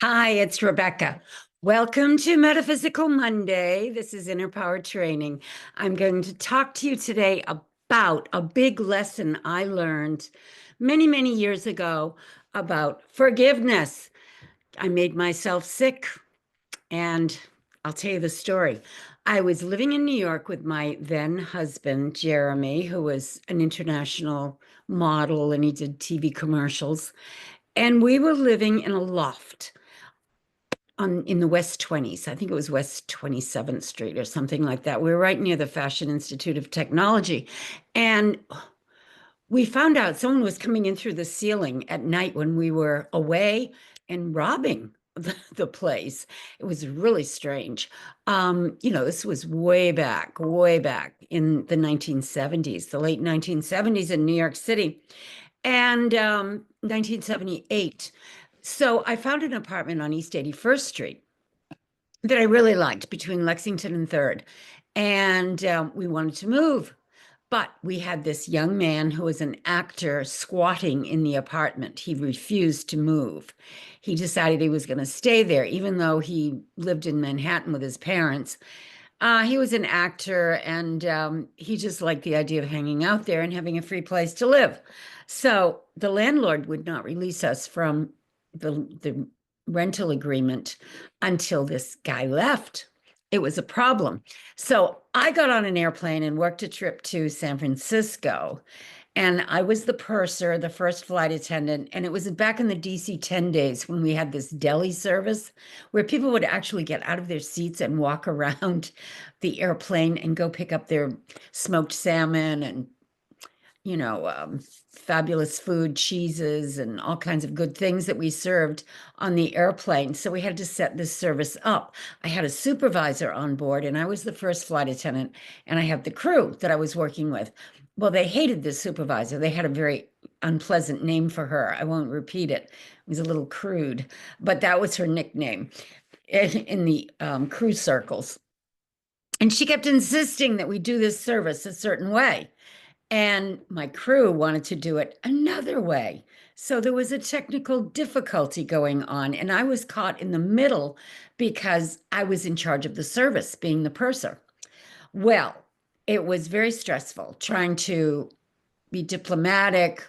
Hi, it's Rebecca. Welcome to Metaphysical Monday. This is Inner Power Training. I'm going to talk to you today about a big lesson I learned many, many years ago about forgiveness. I made myself sick, and I'll tell you the story. I was living in New York with my then husband, Jeremy, who was an international model and he did TV commercials. And we were living in a loft in the West 20s. I think it was West 27th Street or something like that. We were right near the Fashion Institute of Technology. And we found out someone was coming in through the ceiling at night when we were away and robbing the place. It was really strange. This was way back in the 1970s, the late 1970s in New York City, and 1978. So I found an apartment on East 81st Street that I really liked between Lexington and Third. And we wanted to move. But we had this young man who was an actor squatting in the apartment. He refused to move. He decided he was going to stay there, even though he lived in Manhattan with his parents. He was an actor and he just liked the idea of hanging out there and having a free place to live. So the landlord would not release us from the rental agreement until this guy left. It was a problem. So I got on an airplane and worked a trip to San Francisco. And I was the purser, the first flight attendant. And it was back in the DC 10 days when we had this deli service where people would actually get out of their seats and walk around the airplane and go pick up their smoked salmon and fabulous food, cheeses, and all kinds of good things that we served on the airplane. So we had to set this service up. I had a supervisor on board, and I was the first flight attendant, and I had the crew that I was working with. Well, they hated this supervisor. They had a very unpleasant name for her. I won't repeat it. It was a little crude, but that was her nickname in the crew circles. And she kept insisting that we do this service a certain way. And my crew wanted to do it another way. So there was a technical difficulty going on, and I was caught in the middle because I was in charge of the service, being the purser. Well, it was very stressful trying to be diplomatic,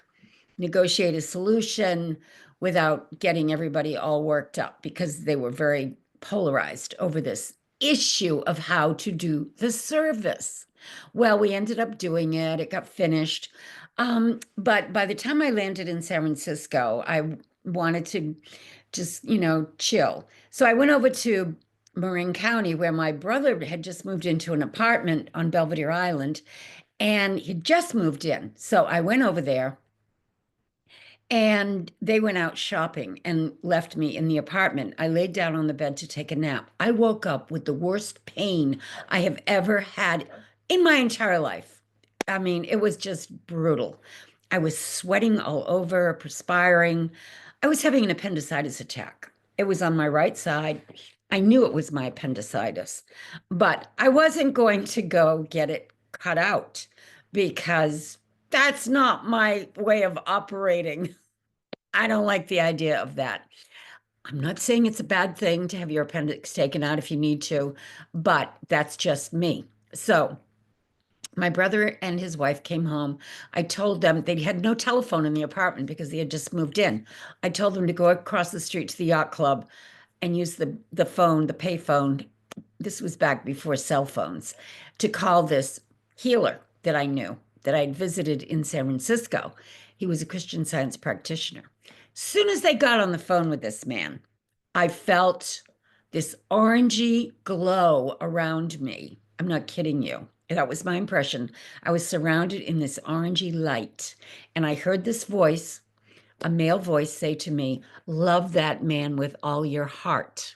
negotiate a solution without getting everybody all worked up because they were very polarized over this issue of how to do the service. Well, we ended up doing it. It got finished. But by the time I landed in San Francisco, I wanted to just, chill. So I went over to Marin County, where my brother had just moved into an apartment on Belvedere Island, and he just moved in. So I went over there and they went out shopping and left me in the apartment. I laid down on the bed to take a nap. I woke up with the worst pain I have ever had in my entire life. I mean, it was just brutal. I was sweating all over, perspiring. I was having an appendicitis attack. It was on my right side. I knew it was my appendicitis, but I wasn't going to go get it cut out because that's not my way of operating. I don't like the idea of that. I'm not saying it's a bad thing to have your appendix taken out if you need to, but that's just me. So my brother and his wife came home. I told them they had no telephone in the apartment because they had just moved in. I told them to go across the street to the yacht club and use the phone, the pay phone. This was back before cell phones, to call this healer that I knew that I'd visited in San Francisco. He was a Christian Science practitioner. Soon as they got on the phone with this man, I felt this orangey glow around me. I'm not kidding you. That was my impression. I was surrounded in this orangey light, and I heard this voice, a male voice, say to me, "Love that man with all your heart."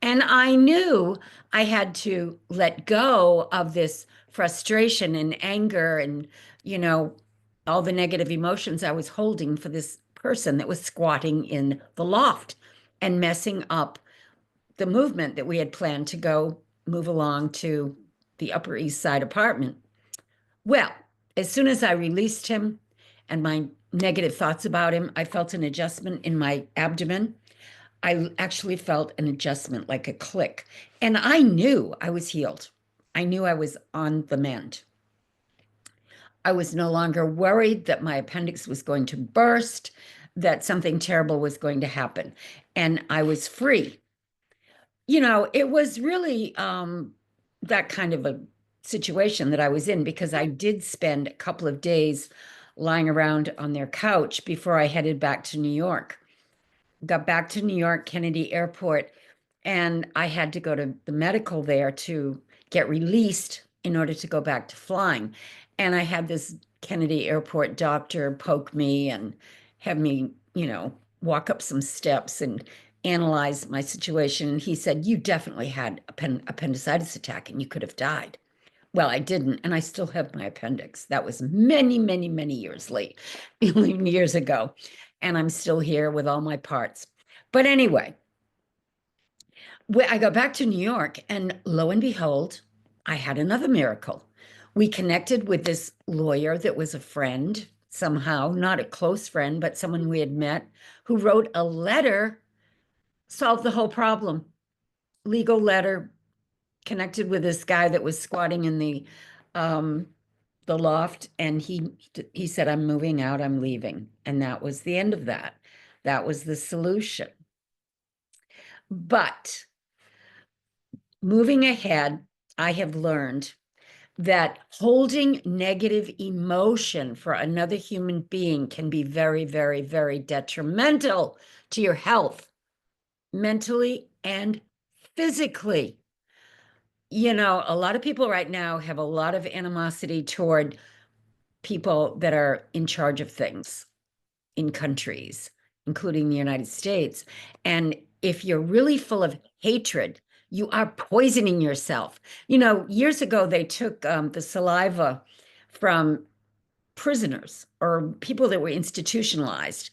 And I knew I had to let go of this frustration and anger and, you know, all the negative emotions I was holding for this person that was squatting in the loft and messing up the movement that we had planned to go move along to the Upper East Side apartment. Well, as soon as I released him and my negative thoughts about him, I felt an adjustment in my abdomen. I actually felt an adjustment, like a click. And I knew I was healed. I knew I was on the mend. I was no longer worried that my appendix was going to burst, that something terrible was going to happen. And I was free. It was really that kind of a situation that I was in, because I did spend a couple of days lying around on their couch before I headed back to New York. Got back to New York, Kennedy Airport, and I had to go to the medical there to get released in order to go back to flying. And I had this Kennedy Airport doctor poke me and have me, walk up some steps and analyze my situation. And he said, "You definitely had appendicitis attack and you could have died." Well, I didn't, and I still have my appendix. That was many, many, many years late, years ago. And I'm still here with all my parts. But anyway, I got back to New York, and lo and behold, I had another miracle. We connected with this lawyer that was a friend, somehow, not a close friend, but someone we had met, who wrote a letter, solved the whole problem. Legal letter, connected with this guy that was squatting in the loft, and he said, "I'm moving out, I'm leaving." And that was the end of that. That was the solution. But moving ahead, I have learned that holding negative emotion for another human being can be very, very, very detrimental to your health, mentally and physically. A lot of people right now have a lot of animosity toward people that are in charge of things in countries, including the United States. And if you're really full of hatred, you are poisoning yourself. Years ago, they took the saliva from prisoners or people that were institutionalized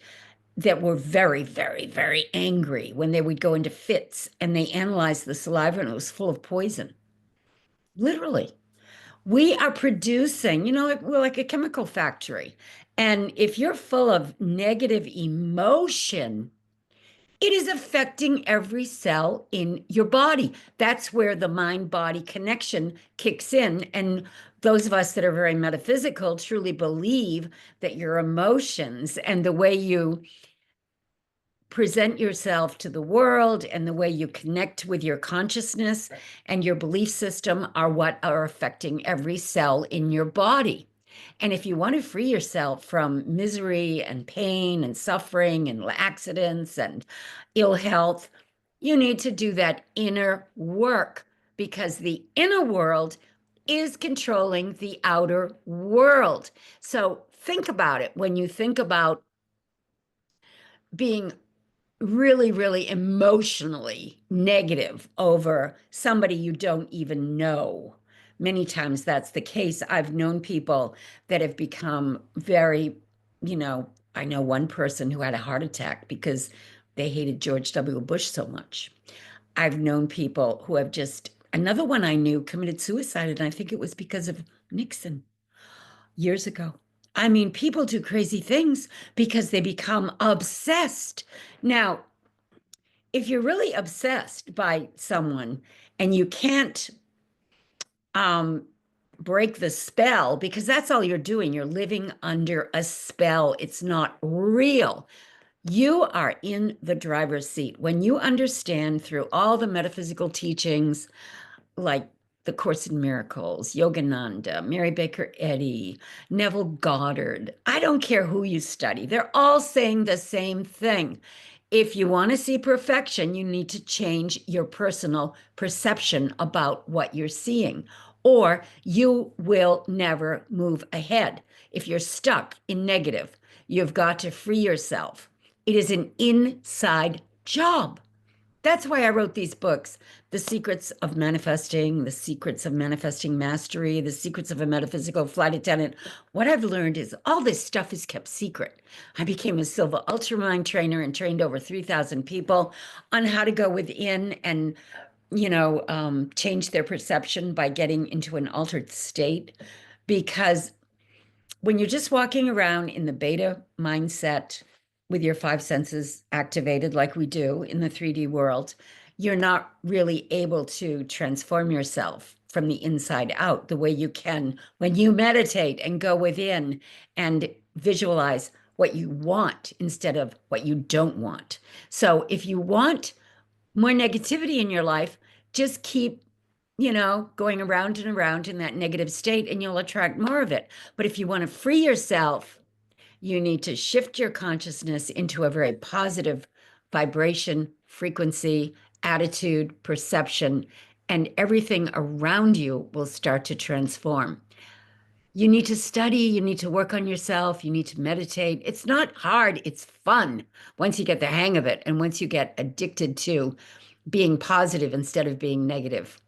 that were very, very, very angry when they would go into fits, and they analyzed the saliva and it was full of poison. Literally. We are producing, we're like a chemical factory. And if you're full of negative emotion, it is affecting every cell in your body. That's where the mind-body connection kicks in. And those of us that are very metaphysical truly believe that your emotions and the way you present yourself to the world and the way you connect with your consciousness and your belief system are what are affecting every cell in your body. And if you want to free yourself from misery and pain and suffering and accidents and ill health, you need to do that inner work, because the inner world is controlling the outer world. So think about it. When you think about being really, really emotionally negative over somebody you don't even know. Many times that's the case. I've known people that have become very, I know one person who had a heart attack because they hated George W. Bush so much. I've known people who have another one I knew committed suicide, and I think it was because of Nixon years ago. I mean, people do crazy things because they become obsessed. Now, if you're really obsessed by someone and you can't break the spell, because that's all you're doing, you're living under a spell, it's not real. You are in the driver's seat. When you understand through all the metaphysical teachings, like the Course in Miracles, Yogananda, Mary Baker Eddy, Neville Goddard, I don't care who you study, they're all saying the same thing. If you want to see perfection, you need to change your personal perception about what you're seeing, or you will never move ahead. If you're stuck in negative, you've got to free yourself. It is an inside job. That's why I wrote these books, The Secrets of Manifesting, The Secrets of Manifesting Mastery, The Secrets of a Metaphysical Flight Attendant. What I've learned is all this stuff is kept secret. I became a Silva Ultramind trainer and trained over 3,000 people on how to go within and, change their perception by getting into an altered state. Because when you're just walking around in the beta mindset, with your five senses activated like we do in the 3D world, you're not really able to transform yourself from the inside out the way you can when you meditate and go within and visualize what you want instead of what you don't want. So if you want more negativity in your life, just keep, going around and around in that negative state and you'll attract more of it. But if you want to free yourself, you need to shift your consciousness into a very positive vibration, frequency, attitude, perception, and everything around you will start to transform. You need to study, you need to work on yourself, you need to meditate. It's not hard, it's fun once you get the hang of it and once you get addicted to being positive instead of being negative.